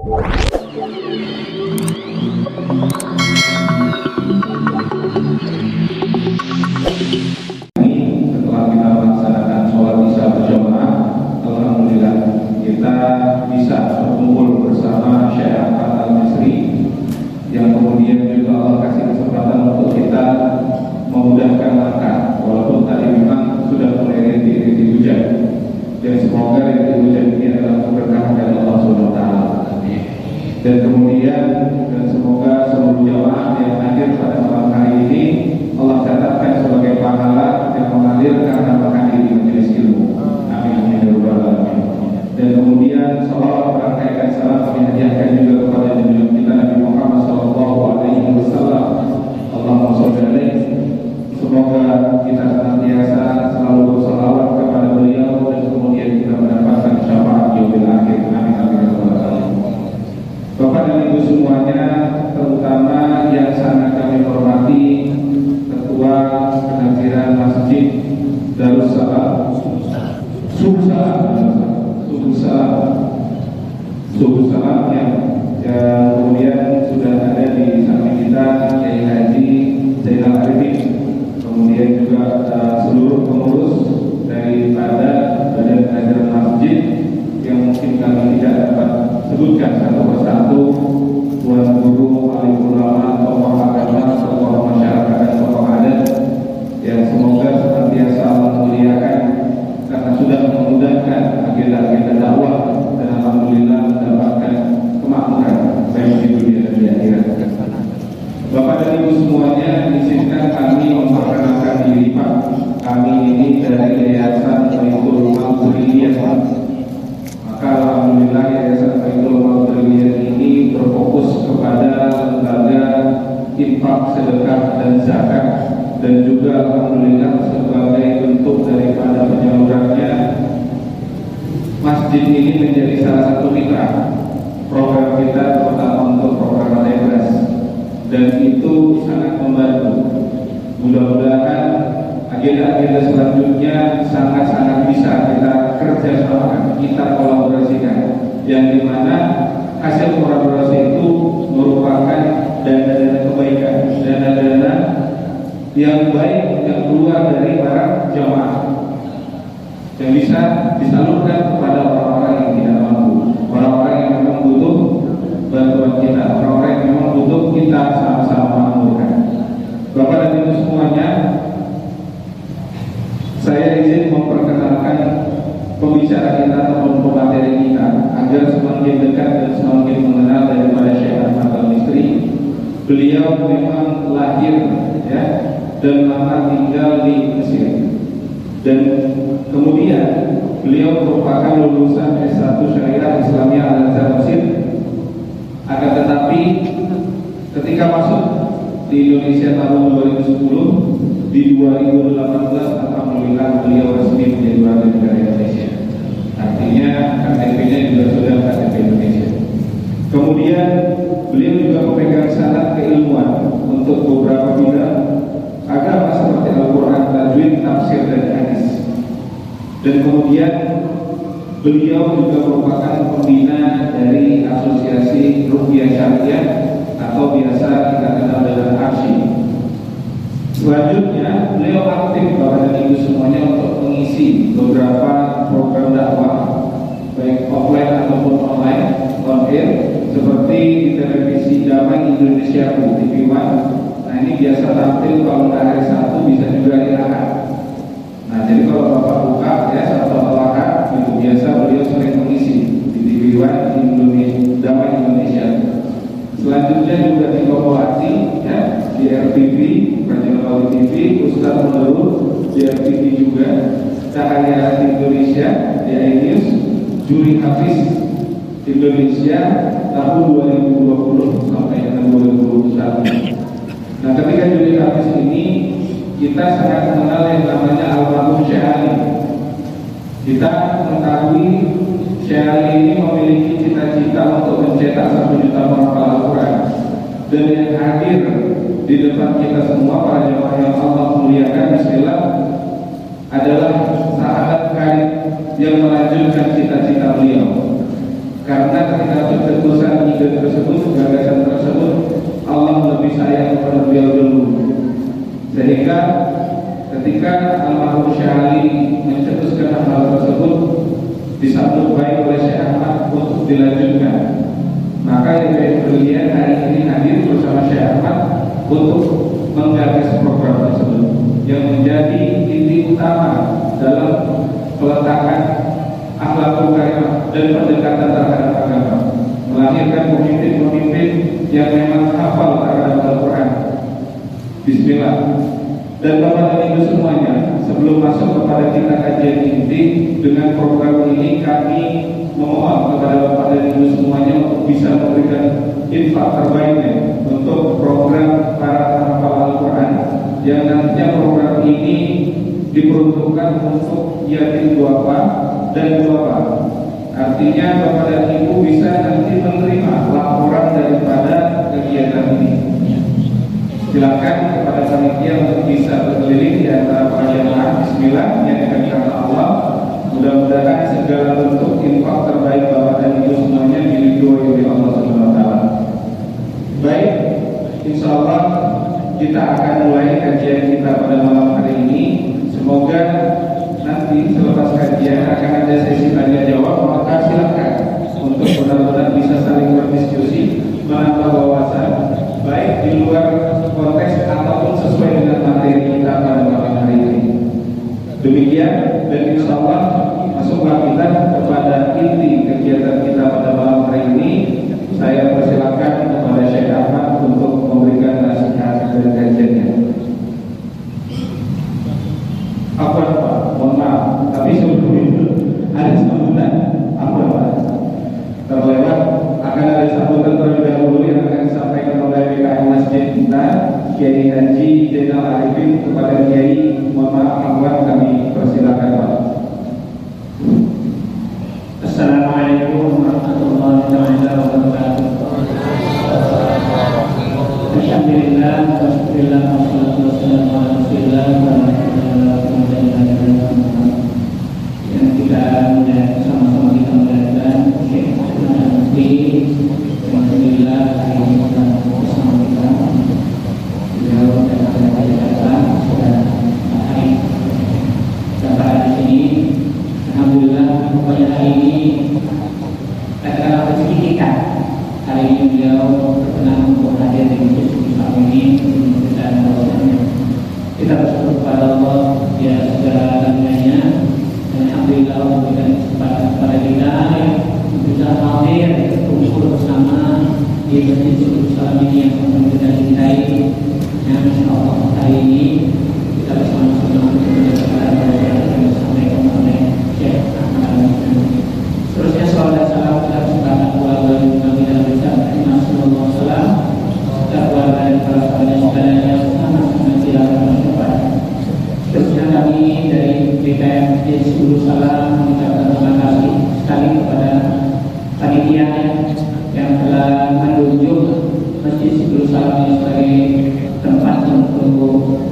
Setelah kita melaksanakan sholat isya berjamaah, alhamdulillah kita bisa berkumpul bersama Syekh Ahmad Al-Misri, yang kemudian juga Allah kasih kesempatan untuk kita memudahkan langkah, walaupun tadi memang sudah mulai rintik-rintik hujan. Dan semoga rintik hujan ini adalah keberkahan dari Allah SWT. Dan kemudian semoga seluruh jamaah yang hadir pada malam hari ini Allah catatkan sebagai pahala yang mengalir karena hadir di majelis ilmu. Amin amin ya rabbal alamin. Dan kemudian salawat berangkaikan salam kami hadiahkan juga kepada junjungan kita Nabi Muhammad SAW. Allahumma sholli alaihi. Semoga kita senantiasa selalu bersalawat kepada beliau dan kemudian kita mendapatkan syafaat yaumil akhir. Amin amin ya rabbal alamin. Bapak dan Ibu semuanya, terutama yang sangat kami hormati Ketua Pengajian Masjid Darussalam Subuh Salam yang kemudian sudah ada di samping kita Kiai Haji Zainal Arifin, kemudian juga seluruh pengurus daripada Badan Pengajian Masjid yang mungkin kami tidak dapat sebutkan satu persatu, tuan guru, alim ulama, tokoh agama, tokoh masyarakat dan tokoh adat, yang semoga senantiasa memuliakan karena sudah memudahkan agenda-agenda dakwah dan alhamdulillah mendapatkan kemakmuran baik di dunia dan di akhirat. Bapak dan Ibu semuanya, izinkan kami memperkenalkan diri Pak. Kami ini dari Yayasan Baitul Mautriyah. Maka alhamdulillah Yayasan Baitul Mautriyah ini berfokus kepada lembaga infak, sedekah dan zakat, dan juga alhamdulillah sebagai bentuk daripada penyalurannya masjid ini menjadi salah satu mitra program kita, terutama untuk program Adebras, dan itu sangat membantu. Mudah-mudahan agenda-agenda selanjutnya sangat-sangat bisa kita kerjasamakan, kita kolaborasikan, yang dimana hasil kolaborasi itu merupakan dana-dana kebaikan, dana-dana yang baik yang keluar dari para jamaah yang bisa disalurkan kepada orang-orang yang tidak mampu, orang-orang yang memang butuh bantuan kita, orang-orang yang memang butuh kita sama-sama makmurkan. Bapak dan Ibu semuanya, saya izin memperkenalkan pembicara kita ataupun pemateri kita agar semakin dekat dan semakin mengenal daripada Syekh Ahmad Al-Misri. Beliau memang lahir dan lama tinggal di Mesir, dan kemudian beliau merupakan lulusan S1 Syariah Islamiyah Al-Azhar Mesir. Akan tetapi ketika masuk di Indonesia tahun 2010, di 2018 alhamdulillah beliau resmi menjadi warga negara Indonesia. Artinya KTP-nya juga sudah KTP Indonesia. Kemudian beliau juga memegang syarat keilmuan untuk beberapa bidang agama seperti Al-Quran, tajwid, tafsir dan hadis. Dan kemudian beliau juga merupakan pembina dari Asosiasi Ruqyah Syariah atau biasa kita kenal dengan ARSY. Selanjutnya beliau aktif Bapak dan Ibu semuanya untuk mengisi beberapa program dakwah baik offline ataupun online, on air, seperti di televisi Damai Indonesia TV One. Nah ini biasa tampil kalau nggak hari Sabtu, bisa juga hari Ahad. Nah jadi kalau Bapak buka Sabtu atau Ahad, itu biasa beliau sering mengisi di TV One Indonesia, Damai Indonesia. Selanjutnya juga di Kompolasi di RTV, Raja TV, Ustaz Menurut di RTV juga, Cahaya Indonesia di iNews, Juri Hafiz Indonesia tahun 2020 sampai dengan 2021. Nah ketika Juri Hafiz ini kita sangat mengenal yang namanya almarhum Syekh Ali. Kita mengetahui Syekh Ali ini memiliki cita-cita untuk mencetak 1 juta penghafal Al-Quran, dan yang hadir di depan kita semua para jemaah yang Allah muliakan, bismillah, adalah sahabat karib yang melanjutkan cita-cita beliau. Karena ketika keteguhan ide tersebut, gagasan tersebut, Allah lebih sayang kepada beliau dulu. Sehingga ketika almarhum Syekh Ali mencetuskan hal tersebut disambut baik oleh Syekh Ahmad untuk dilanjutkan. Maka yang berlian hari ini hadir bersama Syekh Ahmad untuk menggagas program tersebut yang menjadi inti utama dalam peletakan akhlakul karimah dan pendekatan terhadap agama, melahirkan pemimpin-pemimpin yang memang hafal terhadap Al-Quran. Bismillah. Dan Bapak dan Ibu semuanya, sebelum masuk kepada kita kajian inti dengan program ini, kami memohon kepada Bapak dan Ibu semuanya untuk bisa memberikan infak terbaiknya untuk program para hafal Al-Quran yang nantinya program ini diperuntukkan untuk yatim duafa dan duafa. Artinya Bapak dan Ibu bisa nanti menerima laporan daripada kegiatan ini. Silakan kepada panitia untuk bisa berkeliling di antara para jemaah. Bismillah, yang dikatakan Allah. Mudah-mudahan segala bentuk infak terbaik Bapak dan Ibu semuanya diridhoi oleh Allah Subhanahu wa taala. Baik, insyaallah kita akan mulai kajian kita pada malam hari ini. Semoga nanti selepas kajian akan ada sesi tanya jawab, maka silakan untuk benar-benar bisa saling berdiskusi, menambah wawasan, baik di luar konteks ataupun sesuai dengan materi kita pada malam hari ini. Demikian, dan insya Allah masuklah kita kepada inti kegiatan kita pada malam hari ini. Saya persilakan kepada Syekh Ahmad untuk memberikan nasihat dan kajiannya. Apa Pak? Mohon maaf, tapi sebelum itu ada sambutan. Apa Pak? Terlewat akan ada sambutan terlebih dahulu yang akan disampaikan oleh PKM Masjid kita, Kiai Haji Zainal Arifin. Kepada Kiai, mohon maaf Ahmad, kami persilakan Pak. Assalamualaikum warahmatullahi wabarakatuh. Alhamdulillah, wassalatu wassalamu ala Rasulillah yang kita sama-sama kita melihatkan Syekh Mufti. Alhamdulillah hari ini bersama kita. Beliau datang sudah hari dapat di sini. Alhamdulillah, pokoknya hari ini katakanlah rezeki kita. Hari ini beliau berkenan untuk hadir di masjid ini dan kita bersyukur kepada Allah ya segala karunia-Nya. Alhamdulillah memberikan kesempatan kepada kita bisa hadir berkumpul bersama di masjid Salam ini yang akan kita cintai. Yang insya Allah hari ini kita bersama-sama untuk menjaga yang disampaikan oleh Syekh Ahmad. Seterusnya salawat dan salam kita persembahkan kepada Nabi dan Rasul Muhammad sallallahu alaihi wasallam dan keluarga dan para sahabat sekalian yang sama-sama tidak bersyukur. Seterusnya kami dari BKM Masjid Subul Salam mengucapkan terima kasih sekali kepada panitia yang telah menunjuk Masjid Subul Salam ini sebagai tempat untuk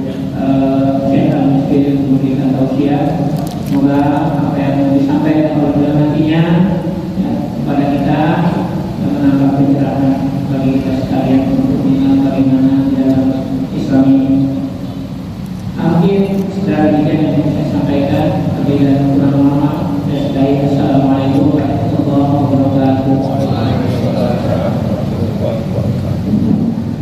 Syekh Al-Mufti memberikan tausiah. Semoga apa yang disampaikan oleh beliau nantinya ya, kepada kita menambah pencerahan bagi kita sekalian untuk mengenal bagaimana dalam Islam ini. Mungkin secara demikian yang saya sampaikan. Apabila kurang maaf, saya sudahi. Assalamualaikum warahmatullahi wabarakatuh.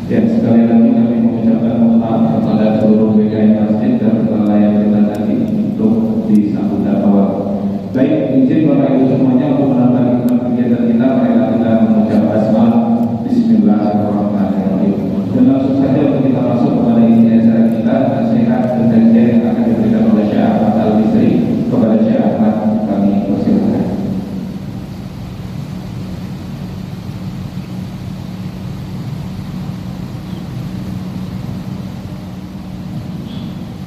Ya, sekali lagi kami mengucapkan mohon maaf kepada seluruh BKM Masjid dan segala yang kita tadi untuk disambut awal. Baik, izin Bapak Ibu semuanya untuk menambah kegiatan kita, marilah kita mengucap basmalah. Bismillahirrahmanirrahim. Dan langsung saja untuk kita masuk kepada isi acara kita, nasihat dan kajian yang akan diberikan oleh Syekh Ahmad Al-Misri. Kepada Syekh Ahmad kami persilakan.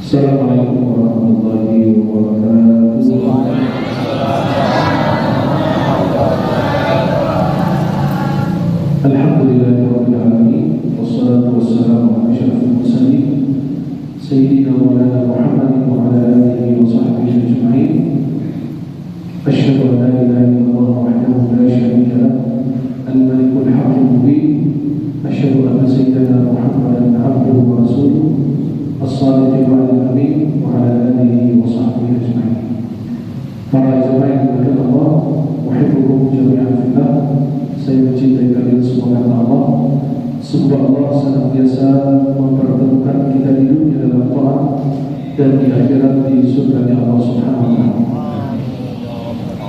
Assalamualaikum warahmatullahi wabarakatuh. Alhamdulillahirabbil alamin wassalatu wassalamu ala dan di akhirat di surganya Allah Subhanahu wa Ta'ala.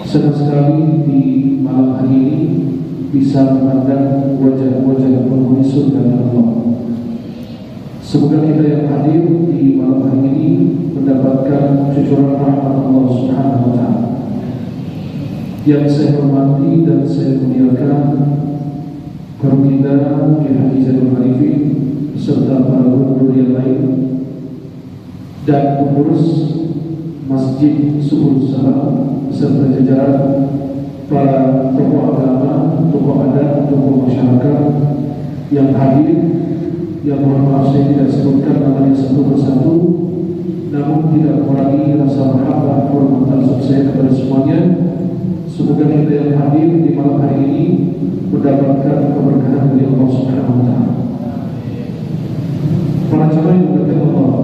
Senang sekali di malam hari ini bisa memandang wajah-wajah penghuni surganya Allah. Semoga kita yang hadir di malam hari ini mendapatkan cucuran rahmat Allah Subhanahu wa Ta'ala. Yang saya hormati dan saya muliakan Guru kita Kiai Haji Zainul Arifin serta para guru yang lain dan pengurus Masjid Subul Salam serta jajaran para tokoh agama, tokoh adat, tokoh masyarakat yang hadir, yang mohon maaf saya tidak sebutkan namanya satu persatu, namun tidak mengurangi rasa mahabbah hormat saya kepada semuanya. Semoga kita yang hadir di malam hari ini mendapatkan keberkahan dari Allah Subhanahu wa Ta'ala. Para jemaah yang dimuliakan Allah,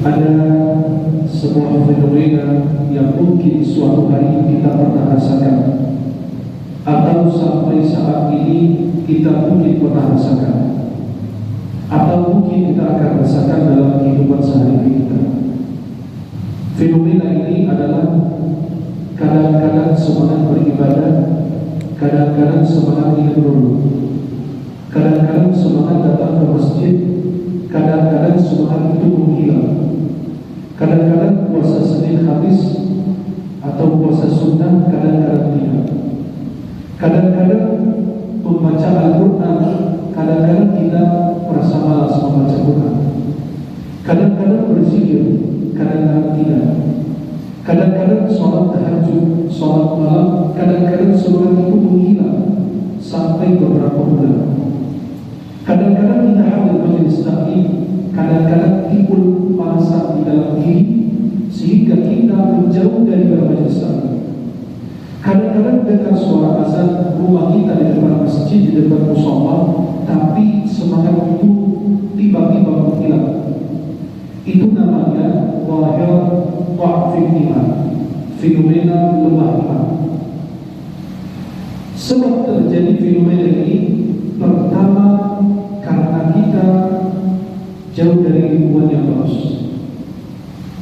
ada sebuah fenomena yang mungkin suatu hari kita pernah rasakan, atau sampai saat ini kita mungkin pernah rasakan, atau mungkin kita akan rasakan dalam kehidupan sehari-hari kita. Fenomena ini adalah kadang-kadang semangat beribadah, kadang-kadang semangat ingin dulu, kadang-kadang semangat datang ke masjid, kadang-kadang semangat itu menghilang. Kadang-kadang puasa Senin Khamis atau puasa sunnah, kadang-kadang tidak. Kadang-kadang membaca Al-Quran, kadang-kadang kita merasa malas membaca Quran. Kadang-kadang berzikir, kadang-kadang tidak. Kadang-kadang sholat tahajud, sholat malam, kadang-kadang semangat itu menghilang sampai beberapa bulan. Kadang-kadang kita hadir majelis taklim, kadang-kadang timbul pasak di dalam diri sehingga kita menjauh dari majelis taklim. Kadang-kadang dengar suara azan rumah kita di depan masjid, di depan mushola, tapi semangat itu tiba-tiba menghilang. Itu namanya wahil wa'fil iman, fenomena lemah iman. Sebab terjadi fenomena ini, pertama karena kita jauh dari lingkungan yang bagus.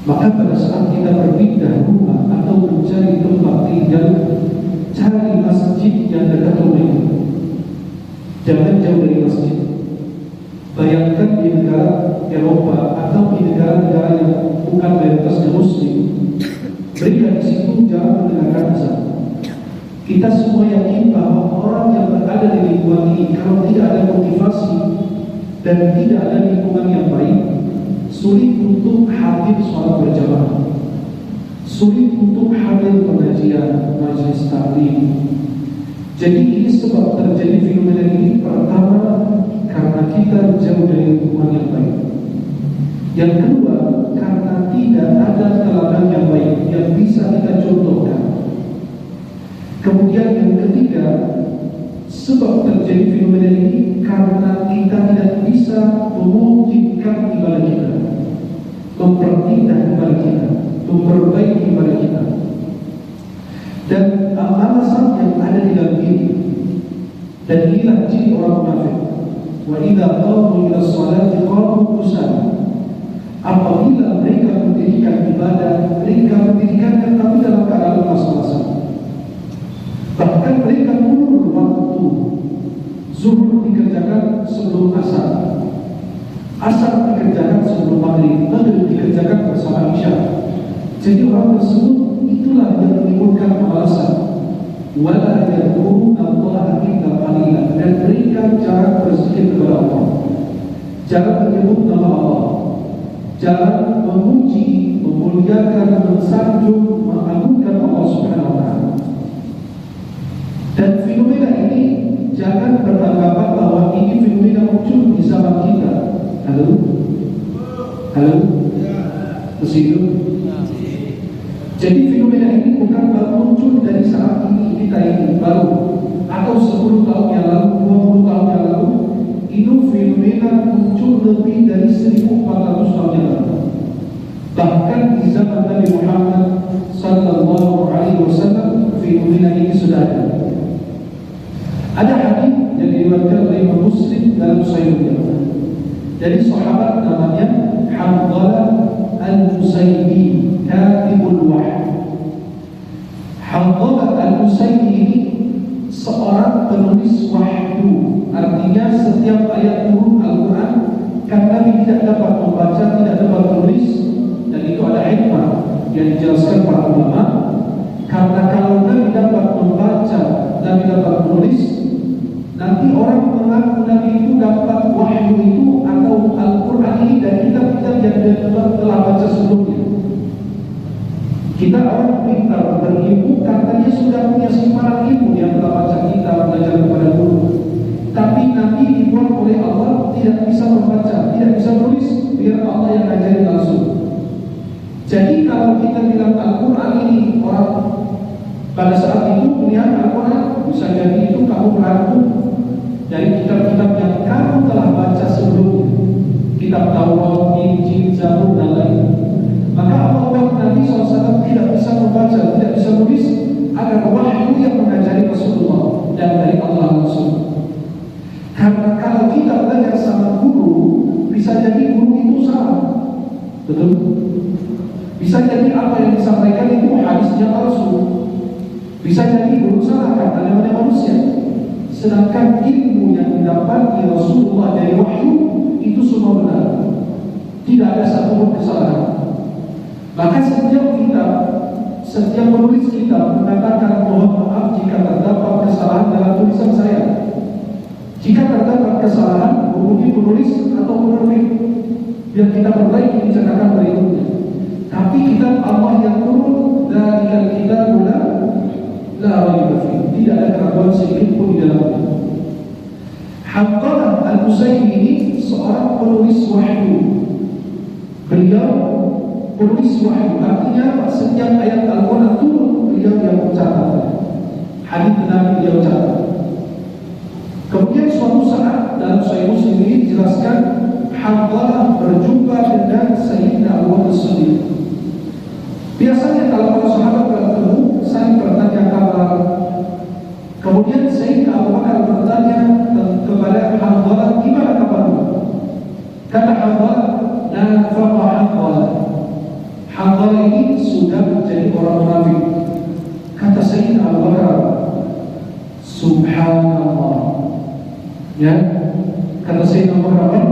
Maka pada saat kita berpindah rumah atau mencari tempat tinggal, cari masjid yang dekat rumah itu. Jangan jauh dari masjid. Bayangkan di negara Eropa atau di negara-negara yang bukan mayoritas Muslim, mereka di situ jarang mendengarkan azan. Kita semua yakin bahwa orang yang berada di lingkungan ini, kalau tidak ada motivasi dan tidak ada lingkungan yang baik, sulit untuk hadir sholat berjamaah, sulit untuk hadir pengajian, majelis taklim. Jadi ini sebab terjadi fenomena ini. Pertama, karena kita jauh dari lingkungan yang baik. Yang kedua, karena tidak ada teladan yang baik yang bisa kita contohkan. Kemudian yang ketiga, sebab terjadi fenomena ini karena kita tidak bisa memungkinkan ibadah kita, mempertindak ibadah kita, memperbaiki ibadah kita. Dan alasan yang ada di dalam diri, dan inilah ciri orang munafik. Wa idza qamu ila sholati qamu kusala. Apabila mereka mendirikan ibadah, mereka mendirikannya tapi dalam keadaan lemas-lemas. Bahkan mereka mundur waktu. Zuhur dikerjakan sebelum asar, asar dikerjakan sebelum maghrib, maghrib dikerjakan bersama isya. Jadi orang tersebut itulah yang menimbulkan kemalasan. Wala yadhkuruna Allah illa qalilan, dan mereka jarang berzikir kepada Allah, jarang menyebut nama Allah, jarang memuji, memuliakan, mensanjung, mengagungkan Allah Subhanahu wa Ta'ala. Dan fenomena ini jangan beranggapan bahwa ini fenomena muncul di zaman kita. Halo? Halo? Masih. Jadi fenomena ini bukan baru muncul dari saat ini kita ini baru, atau 10 tahun yang lalu, 20 tahun yang lalu. Itu fenomena muncul lebih dari 1400 tahun yang lalu. Bahkan di zaman Nabi Muhammad sallallahu alaihi wasallam fenomena ini sudah ada. Ada hadis yang diriwayatkan oleh Muslim dalam Sahihnya dari sahabat namanya setiap ayat turun Al-Quran kan Nabi tidak dapat membaca, tidak dapat menulis, dan itu ada hikmah yang dijelaskan para ulama. Karena kalau Nabi dapat membaca, Nabi dapat menulis, nanti orang mengaku Nabi itu dapat wahyu itu atau Al-Quran ini dari kitab-kitab yang dia telah baca sebelumnya. Kita orang pintar berilmu karena dia sudah punya simpanan ilmu, yang telah baca kitab, belajar kepada guru. Tapi Nabi dibuat oleh Allah tidak bisa membaca, tidak bisa menulis, biar Allah yang ngajarin langsung. Jadi kalau kita bilang Al-Quran ini, orang pada saat itu melihat Al-Quran, bisa jadi itu kamu meragu dari kitab-kitab yang kamu telah baca sebelumnya, kitab Taurat, Injil, Zabur, dan lain. Maka Allah Nabi SAW tidak bisa membaca, tidak bisa menulis, agar wahyu yang mengajari Rasulullah dan dari Allah langsung. Karena kalau kita belajar sama guru, bisa jadi guru itu salah, betul? Bisa jadi apa yang disampaikan itu hadisnya palsu. Bisa jadi guru salah karena namanya manusia. Sedangkan ilmu yang didapati Rasulullah dari wahyu itu semua benar, tidak ada satupun kesalahan. Maka setiap penulis kitab mengatakan mohon maaf jika terdapat kesalahan dalam tulisan saya. Jika terdapat kesalahan, hubungi penulis atau penerbit biar kita perbaiki di catatan berikutnya. Tapi kitab Allah yang turun dari kitab la raiba fihi, tidak ada keraguan sedikit pun di dalamnya. Hanqalah Al-Utsaimin ini seorang penulis wahyu. Beliau penulis wahyu, artinya setiap ayat Al-Quran turun beliau yang mencatat, hadis Nabi beliau catat. Kemudian suatu saat dalam Sahih Muslim ini dijelaskan Hanqalah berjumpa dengan Sayyidina Abu Bakar As-Siddiq. Biasanya kalau para sahabat bertemu saling bertanya kabar. Kemudian Sayyidina Abu Bakar bertanya kepada Hanqalah, gimana kabarmu? Kata Hanqalah, nafaqa Hanqalah. Hanqalah ini sudah menjadi orang munafik. Kata Sayyidina Abu Bakar, subhanallah. Ya, kata Sayyidina Abu Bakar,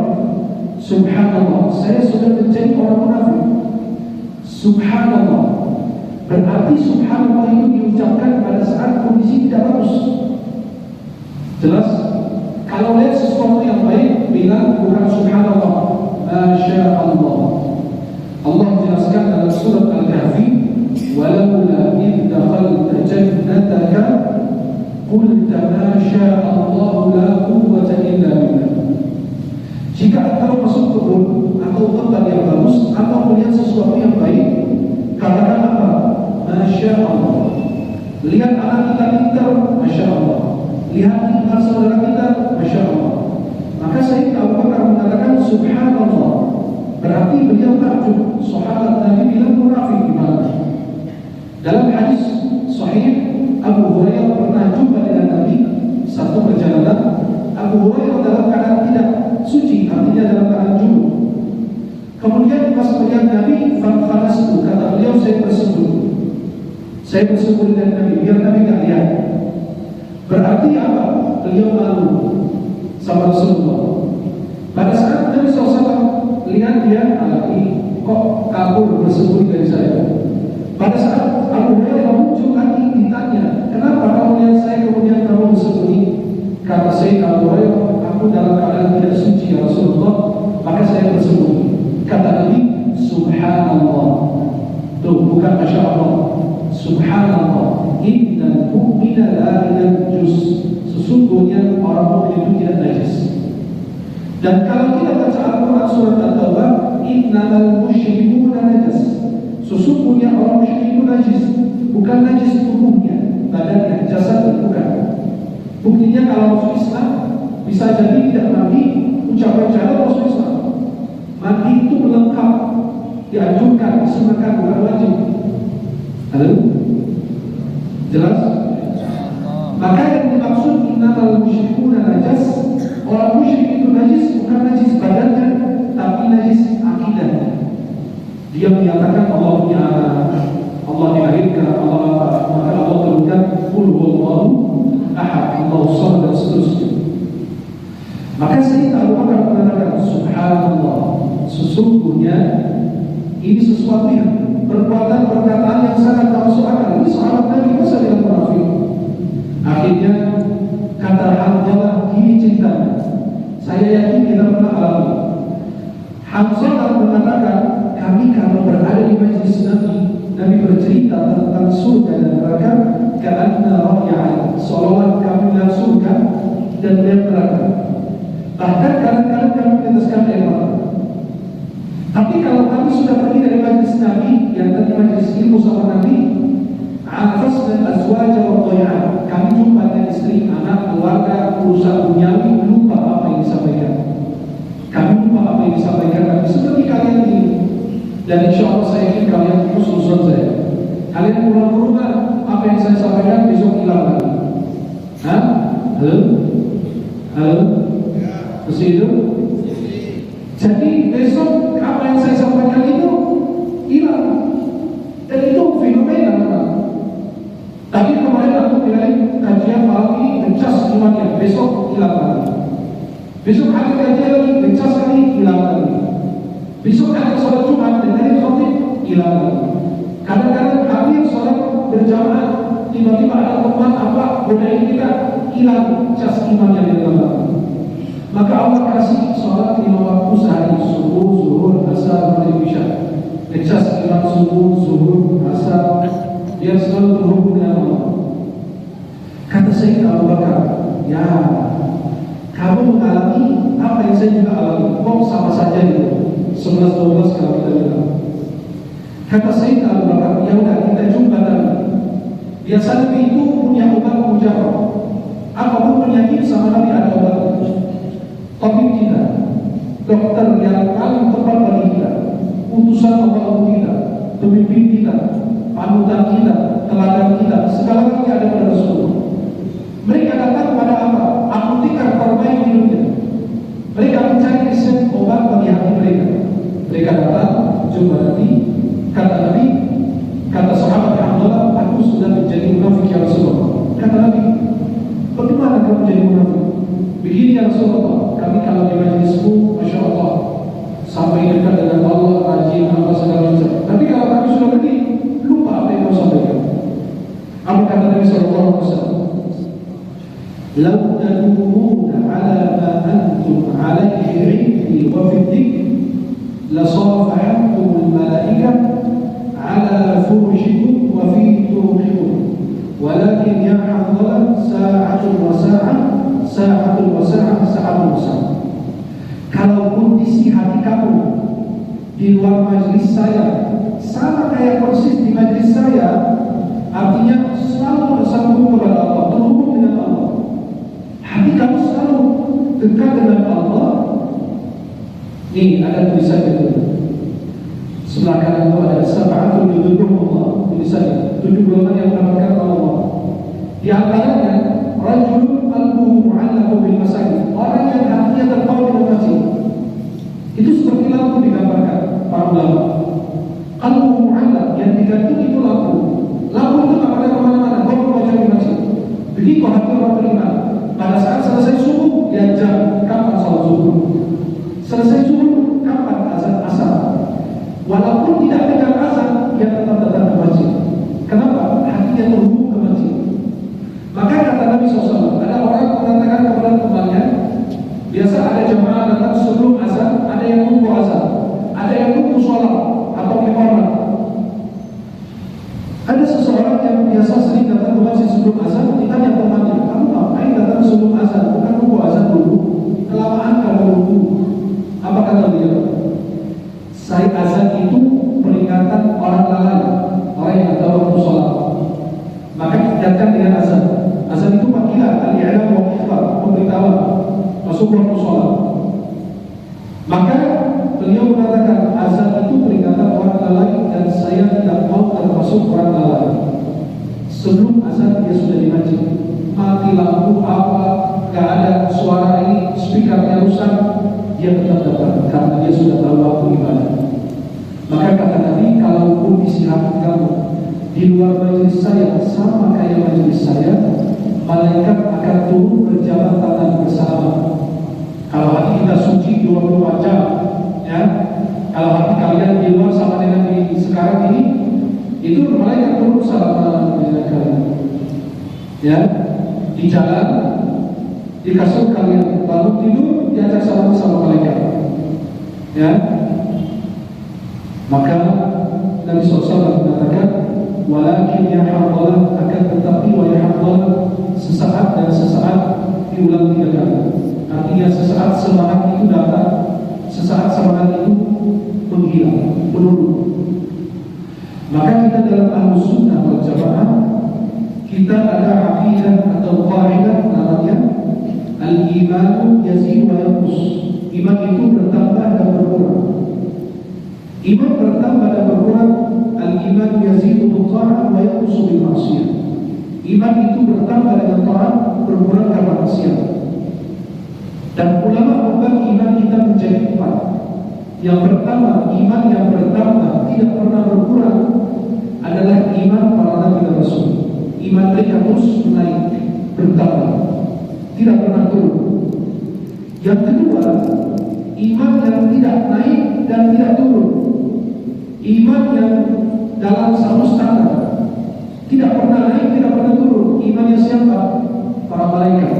subhanallah, saya sudah menjadi orang munafik. Subhanallah, berarti subhanallah itu diucapkan pada saat kondisi tidak bagus. Jelas? Kalau lihat sesuatu yang baik, bilang bukan subhanallah, masya Allah. Allah jelaskan dalam surat Al-Kahfi, walaula id dakhalta jannataka qulta ma syaa Allah la quwwata illa billah. Jika engkau masuk kebun atau tempat yang bagus atau melihat sesuatu yang baik, katakan apa? Masya Allah. Lihat anak kita pintar, masya Allah. Lihat iman saudara kita, masya Allah. Maka Sayyidina Abu Bakar mengatakan subhanallah. Berarti beliau takjub, sahabat Nabi bilang munafik gimana? Dalam hadis sahih, Abu Hurairah pernah jumpa dengan Nabi satu perjalanan. Abu Hurairah dalam keadaan tidak suci, artinya dalam keadaan junub. Kemudian pas melihat Nabi, fakhalas, kata beliau, saya bersembunyi. Saya bersembunyi dengan Nabi, biar Nabi tidak lihat. Berarti apa? Beliau malu sama Rasulullah. Pada saat Nabi SAW lihat dia, ini kok kabur bersembunyi dari saya. Pada saat Abu Hurairah muncul lagi, ditanya, kenapa kamu lihat saya kemudian kamu bersembunyi? Kata Sayyidina Abu Hurairah, aku dalam keadaan tidak suci ya Rasulullah, maka saya bersembunyi. Kata Nabi, subhanallah. Tuh, bukan masya Allah, subhanallah. Innal mu'mina la yanjus. Sesungguhnya orang mukmin itu tidak najis. Dan kalau kita baca Al-Quran surat At-Taubah, innamal musyrikuna najas. Sesungguhnya orang musyrik itu najis. Bukan najis tubuhnya, badannya, jasadnya, bukan. Buktinya kalau masuk Islam bisa jadi tidak mandi, ucapan syahadat masuk Islam. Mandi itu melengkap, dianjurkan, disunahkan, bukan wajib. Halo? Jelas? Maka yang dimaksud innamal musyrikuna najas, orang musyrik itu najis, bukan najis badannya, tapi najis akidahnya. Dia menyatakan Allah punya anak, Allah dilahirkan, Allah apa, maka Allah turunkan qul huwallahu ahad, Allahu samad, dan seterusnya. Maka Sayyidina Abu Bakar mengatakan, subhanallah, sesungguhnya ini sesuatu yang perkataan yang sangat tak masuk akal. Ini sahabat Nabi, masa dia munafik? Akhirnya kata Hanzalah, gini ceritanya, saya yakin kita pernah alami. Hanzalah mengatakan, kami kalau berada di majlis Nabi bercerita tentang surga dan neraka, karena rakyat seolah kami melihat surga dan melihat neraka. Bahkan kadang-kadang kami meneteskan air mata. Tapi kalau kami sudah pergi dari majlis Nabi, yang tadi majlis ilmu sama Nabi, afas dan azwaj wa dhay'an, kami jumpa dengan istri, anak, keluarga, urusan duniawi, lupa apa yang disampaikan. Kami lupa apa yang disampaikan Nabi, seperti kalian ini. Dan insya Allah saya yakin kalian khususan saya. Kalian pulang ke rumah, apa yang saya sampaikan besok hilang lagi. Hah? Halo? Halo? Masih hidup? Jadi besok apa yang saya sampaikan itu hilang. Dan itu fenomena memang. Tadi kemarin aku bilang kajian malam ini ngecas imannya, besok hilang lagi. Besok ada kajian lagi, ngecas lagi, hilang lagi. Besok ada sholat Jumat dan dari khotib hilang lagi. Kadang-kadang kami sholat berjamaah, tiba-tiba ada teman apa godain kita, hilang cas imannya di dalam. Maka Allah kasih sholat 5 waktu sehari, subuh, zuhur, asar, maghrib, isya. Ngecas iman subuh, zuhur, asar, dia selalu berhubung dengan Allah. Kata Sayyidina Abu Bakar, ya, kamu mengalami apa yang saya juga alami, kok sama saja itu. 11-12 kalau kita bilang. Kata Sayyidina Abu Bakar, ya udah kita jumpa Nabi. Biasa Nabi itu punya obat mujarab. Apapun penyakit sama Nabi ada obatnya. Tabib kita, dokter yang paling tepat bagi kita, utusan Allah untuk kita, pemimpin kita, panutan kita, teladan kita, segalanya ada pada Rasulullah. Mereka datang pada apa? Apoteker terbaik di dunia. Mereka mencari resep obat bagi hati mereka. Mereka datang, jumpa Nabi, kata sahabat Abdullah, aku sudah menjadi munafik ya Rasulullah. Kata Nabi, bagaimana kamu menjadi munafik? Begini ya Rasulullah, kami kalau di majlismu, Masya Allah, sampai dekat dengan Allah, rajin, apa segala macam. Tapi kalau kami sudah pergi, lupa apa yang kau sampaikan. Apa kata Nabi SAW? Lau tadumuna ala ma antum alaihi ilmi wa fi dhikr lasafahamtum al-malaikah ala furushikum wa fi turuqikum walakin ya Hanzalah sa'atun wa sa'ah sa'atun wa sa'ah sa'atun wa sa'ah. Kalau kondisi hati kamu di luar majlis saya sama kayak persis di majlis saya, artinya selalu bersambung kepada Allah, terhubung dengan Allah. Hati kamu selalu dekat dengan Allah. Nih ada tulisan itu. Sebelah kanan itu ada sab'atun yudhilluhum Allah. Tulisannya 7 golongan yang mendapatkan Allah. Di antaranya rajulun qalbuhu mu'allaqun bil masajid. Orang yang hatinya terpaut dengan masjid. Itu seperti lampu digambarkan para ulama. Qalbuhu mu'allaq, yang digantung itu lampu. Lampu itu tak ada kemana-mana, kau baca di masjid. Begitu hati orang beriman. Pada saat selesai subuh, dia jam kapan salat subuh. Selesai subuh, kapan azan asar. Walaupun tidak dengar azan, dia tetap datang ke masjid. Kenapa? Hatinya terhubung ke masjid. Maka kata Nabi SAW, ada orang mengatakan kepada temannya, biasa ada jemaah datang sebelum azan, ada yang nunggu azan, ada yang nunggu sholat atau iqamah. Ada seseorang yang biasa sering datang ke masjid sebelum azan, ditanya temannya, kamu ngapain datang sebelum azan? Bukan nunggu azan dulu, kelamaan kamu nunggu. Apa kata dia? Saya azan itu peringatan orang lalai, orang yang tahu waktu sholat. Maka diingatkan dengan azan. Azan itu panggilan, al-i'lam wa ikhbar, pemberitahuan masuk waktu sholat. Maka beliau mengatakan azan itu peringatan orang lalai dan saya tidak mau termasuk orang lalai. Sebelum azan dia sudah di masjid, mati lampu apa, gak ada suara ini, speakernya rusak, dia tetap datang karena dia sudah tahu waktu ibadah. Maka kata Nabi, kalau kondisi hati kamu di luar majelis saya sama kayak majelis saya, malaikat akan turun berjabat tangan bersama. Kalau hati kita suci 24 jam, ya. Kalau hati kalian di luar sama dengan di sekarang ini, itu malaikat turun sama dengan kalian. Ya, di jalan, di kasur kalian, lalu tidur diajak sama malaikat. Ya, maka Nabi SAW mengatakan, walakin ya hamdalah, akan tetapi wa ya hamdalah, sesaat dan sesaat diulang 3 kali. Artinya sesaat semangat itu datang, sesaat semangat itu menghilang, menurun. Maka kita dalam Ahlus Sunnah wal Jamaah, kita ada aqidah atau qaidah namanya al-iman yazid wa yanqus. Iman itu bertambah dan berkurang. Iman bertambah dan berkurang. Al-iman yazidu bil ta'ah wa yanqusu bil ma'siyah. Iman itu bertambah dengan taat, berkurang karena maksiat. Dan ulama membagi iman kita menjadi 4. Yang pertama, iman yang bertambah tidak pernah berkurang adalah iman para nabi dan rasul. Iman mereka terus naik, bertambah, tidak pernah turun. Yang kedua, iman yang tidak naik dan tidak turun. Iman yang dalam satu standar, tidak pernah naik, tidak pernah turun. Imannya siapa? Para malaikat,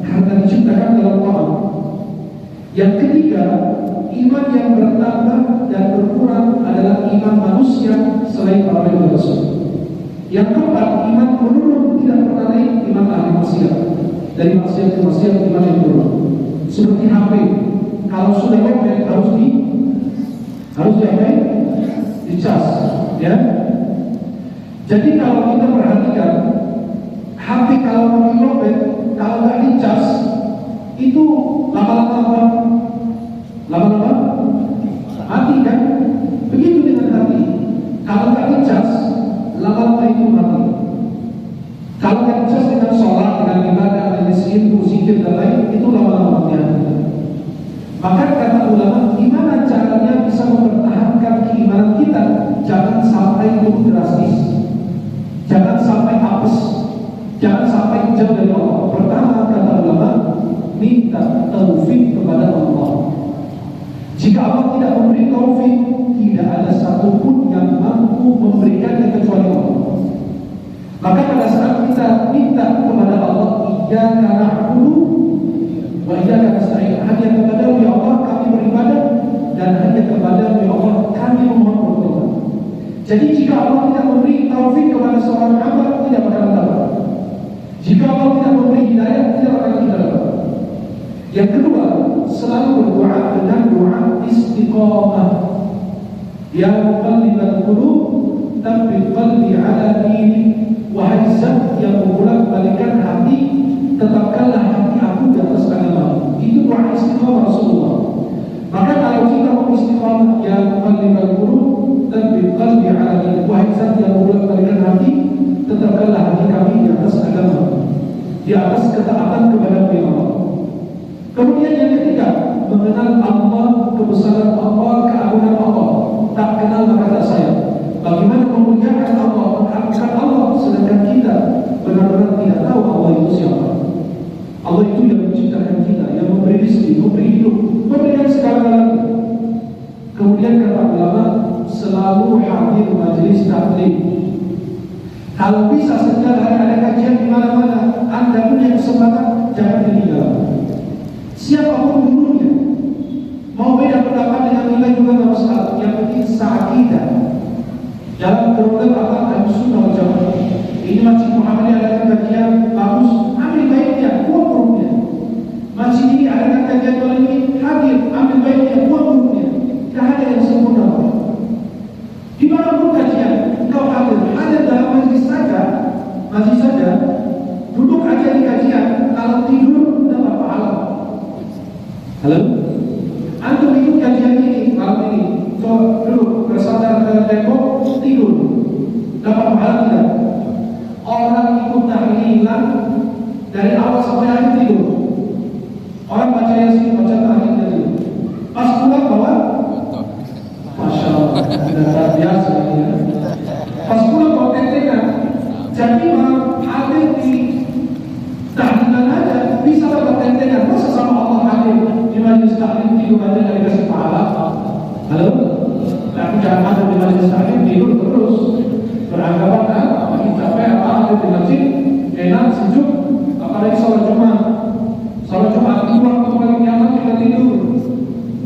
karena diciptakan dalam Quran. Yang ketiga, iman yang bertambah dan berkurang adalah iman manusia selain para nabi dan rasul. Yang keempat, iman menurun, tidak pernah naik, iman ahli maksiat. Dari maksiat ke maksiat, iman yang turun. Seperti HP, kalau sudah lobet harus diapain? Dicas, ya. Jadi kalau kita perhatikan HP kalau mau lobet, kalau nggak dicas, itu lama-lama mati kan? Begitu dengan hati. Kalau nggak dicas, lama-lama itu mati. Kalau nggak dicas dengan sholat, dengan ibadah, dengan zikir dan lain, itu lama-lama mati. Maka kata ulama, gimana caranya bisa mempertahankan keimanan kita? Jangan sampai turun drastis, jangan sampai hapus, jangan sampai jauh dari Allah. Pertama kata ulama, minta taufik kepada Allah. Jika Allah tidak memberi taufik, tidak ada satupun yang mampu memberikannya kecuali Allah. Maka pada saat kita minta kepada Allah, iyyaka na'budu wa iyyaka nasta'in, hanya kepada-Mu ya Allah kami beribadah, dan hanya kepada-Mu ya Allah kami memohon pertolongan. Jadi jika Allah tidak memberi taufik kepada seorang hamba, tidak bakalan dapat. Jika Allah tidak memberi hidayah, tidak bakalan kita dapat. Yang kedua, selalu berdoa dengan doa istiqamah. Ya muqallibal qulub, tsabbit qalbi ala dinik. Wahai Zat yang membolak-balikkan hati, tetapkanlah hati aku di atas agama. Itu doa istiqamah Rasulullah. Maka kalau kita mau istiqamah, ya muqallibal qulub, tsabbit qalbi ala dinik. Wahai Zat yang membolak-balikkan hati, tetapkanlah hati kami di atas agama, di atas ketaatan kepada Allah. Kemudian yang ketiga, mengenal Allah, kebesaran Allah, keagungan Allah. Tak kenal maka tak sayang. Bagaimana memuliakan Allah, mengagungkan Allah, sedangkan kita benar-benar tidak tahu Allah itu siapa. Allah itu yang menciptakan kita, yang memberi rezeki, memberi hidup, memberikan segala-galanya. Kemudian kata ulama, selalu hadir majelis taklim. Kalau bisa setiap hari ada kajian di mana-mana, Anda punya kesempatan, jangan ketinggalan. Siapapun gurunya, mau beda pendapat dengan nilai juga tidak masalah. Yang penting sakidah. Dalam program apa Ahlus Sunnah wal Jamaah. Ini Masjid Muhammadiyah ada kajian bagus, ambil baiknya, buang buruknya. Masjid ini ada kajian ini hadir, ambil baiknya, buang buruknya. Tidak ada yang sempurna. Di mana pun kajian, kau hadir dalam majlis saja, duduk aja di kajian. Kalau tidur dapat pahala. Halo? Antum ikut kajian ini malam ini, so duduk bersandar ke tembok, tidur, dapat pahala tidak? Orang ikut tahlilan dari awal sampai akhir tidur. Orang baca Yasin, baca tahlil tidur. Pas pulang bawa, masya Allah, sudah biasa ya. Pas pulang bawa tentengan. Jadi malam hadir di tahlilan aja bisa dapat tentengan. Masa sama Allah hadir di tidur aja nggak dikasih pahala. Halo? Tapi jangan ada di majelis taklim tidur terus. Beranggapan makin capek ada di masjid enak sejuk, apalagi sholat Jumat. Sholat Jumat itu waktu paling nyaman kita tidur.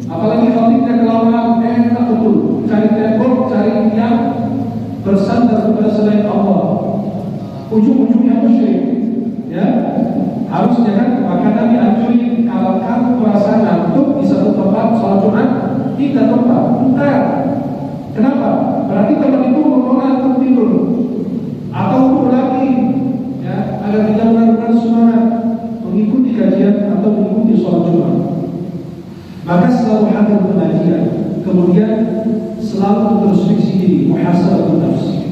Apalagi khatibnya kelamaan enak betul. Cari tembok, cari yang bersandar kepada selain Allah. Ujung-ujungnya musyrik. Ya, harusnya kan maka Nabi anjurin kalau kamu merasa ngantuk di satu tempat sholat Jumat, tidak tempat, bentar. Kenapa? Berarti teman itu mengantuk tidur atau untuk lagi, ya, agar kita benar-benar semangat mengikuti kajian atau mengikuti sholat Jumat. Maka selalu hadir pengajian, kemudian selalu introspeksi diri, muhasabah nafs,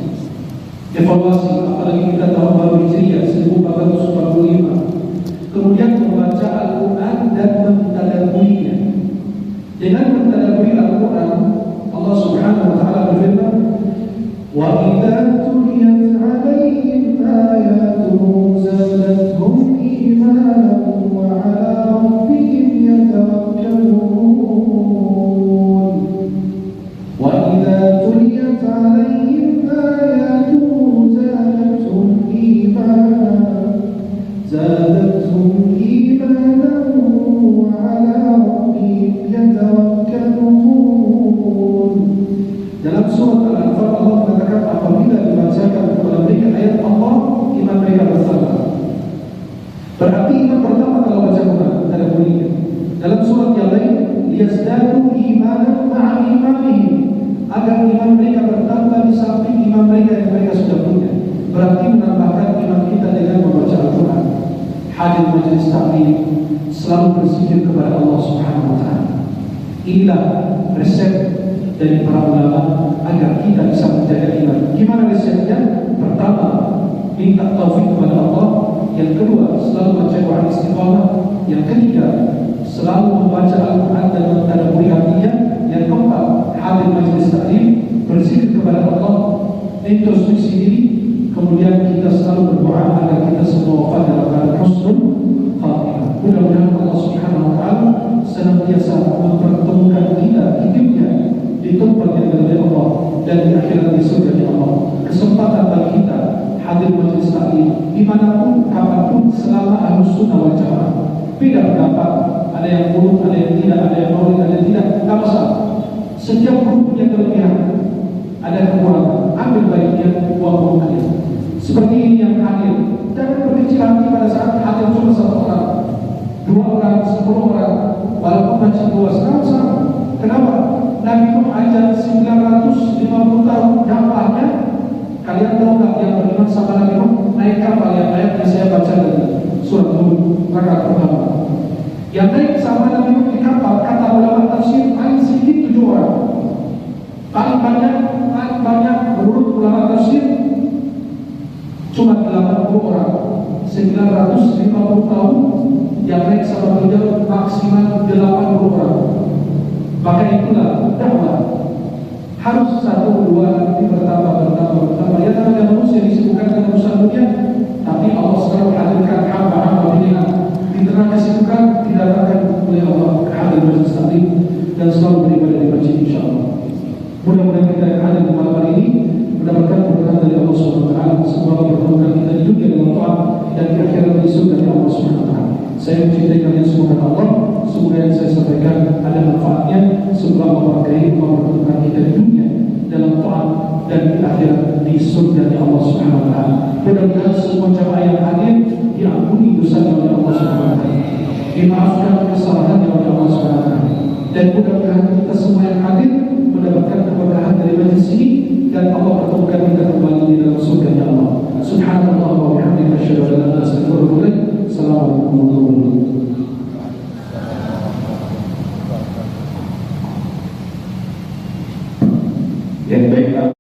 evaluasi, apalagi kita tahun baru Hijriah 1445. Kemudian membaca Al-Quran dan mentadabburinya. Dengan mentadabburi Al-Quran, Allah Subhanahu wa taala berfirman, "Wa idza tuliyat 'alaihim ayatuhu zadatuhum imanan wa 'ala rabbihim yatawakkalun." Wa idza tuliyat 'alaihim ayatuhu zadatuhum imanan wa 'ala rabbihim yatawakkalun. Dalam surat Al-Anfal Allah mengatakan apabila dibacakan kepada mereka ayat Allah, iman mereka bertambah. Berarti iman pertama kalau baca Quran, ada bunyinya. Dalam surat yang lain, liyazdadu imanan ma'a imanihim, agar iman mereka bertambah di samping iman mereka yang mereka sudah punya. Berarti menambahkan iman kita dengan membaca Al-Quran. Hadir majelis taklim, selalu berzikir kepada Allah Subhanahu wa taala. Inilah resep dari para ulama agar kita bisa menjaga iman. Gimana resepnya? Pertama, minta taufik kepada Allah. Yang kedua, selalu baca Quran istiqamah. Yang ketiga, selalu membaca Al-Quran dan mentadabburi artinya. Yang keempat, hadir majelis taklim, berzikir kepada Allah, introspeksi diri. Kemudian kita selalu berdoa agar kita semua wafat dalam keadaan husnul khatimah. Mudah-mudahan Allah Subhanahu wa taala senantiasa mempertemukan kita hidupnya di tempat yang diridhai Allah dan di akhirat di surga Allah. Kesempatan bagi kita hadir majelis taklim dimanapun, kapanpun, selama Ahlus Sunnah wal Jamaah. Beda pendapat, ada yang buruk, ada yang tidak, ada yang maulid, ada yang tidak, tak masalah. Setiap grup punya kelebihan, ada kekurangan. Ambil baiknya, buang buruknya. Seperti ini yang hadir. Jangan berkecil hati pada saat hadir cuma satu orang, 2 orang, 10 orang, walaupun macam luas, sama. Kenapa? Nabi Nuh ajar 950 tahun dakwahnya. Kalian tahu nggak yang beriman sama Nabi Nuh naik kapal yang ayatnya saya baca dari surat Hud rakaat pertama. Yang naik sama Nabi Nuh di kapal, kata ulama tafsir paling sedikit 7 orang. Paling banyak menurut ulama tafsir cuma 80 orang. 950 tahun yang naik sama beliau maksimal 80 orang. Maka itulah dakwah. Harus 1, 2 nanti bertambah. Ya namanya manusia disibukkan dengan urusan dunia, tapi Allah selalu hadirkan hamba-hamba pilihan di tengah kesibukan didatangkan oleh Allah hadir majelis taklim dan selalu beribadah di masjid insyaallah. Mudah-mudahan kita yang hadir di malam hari ini mendapatkan berkah dari Allah Subhanahu wa taala. Semoga berkah kita di dunia dengan taat dan di akhirat di surga Allah Subhanahu wa taala. Saya mencintai kalian semua karena Allah. Semoga yang saya sampaikan ada manfaatnya. Semoga Allah berkahi mempertemukan kita di dunia dalam taat dan di akhirat di surga Allah Subhanahu wa taala. Mudah-mudahan semua jamaah yang hadir diampuni dosanya oleh Allah Subhanahu wa taala, dimaafkan kesalahannya oleh Allah Subhanahu wa taala, dan mudah-mudahan kita semua yang hadir mendapatkan keberkahan dari majelis ini dan Allah pertemukan kita kembali di dalam surga Allah. Subhanallah wa bihamdihi asyhadu an la ilaha illa anta astaghfiruka wa atubu ilaik. Assalamualaikum warahmatullahi wabarakatuh. Yang baik.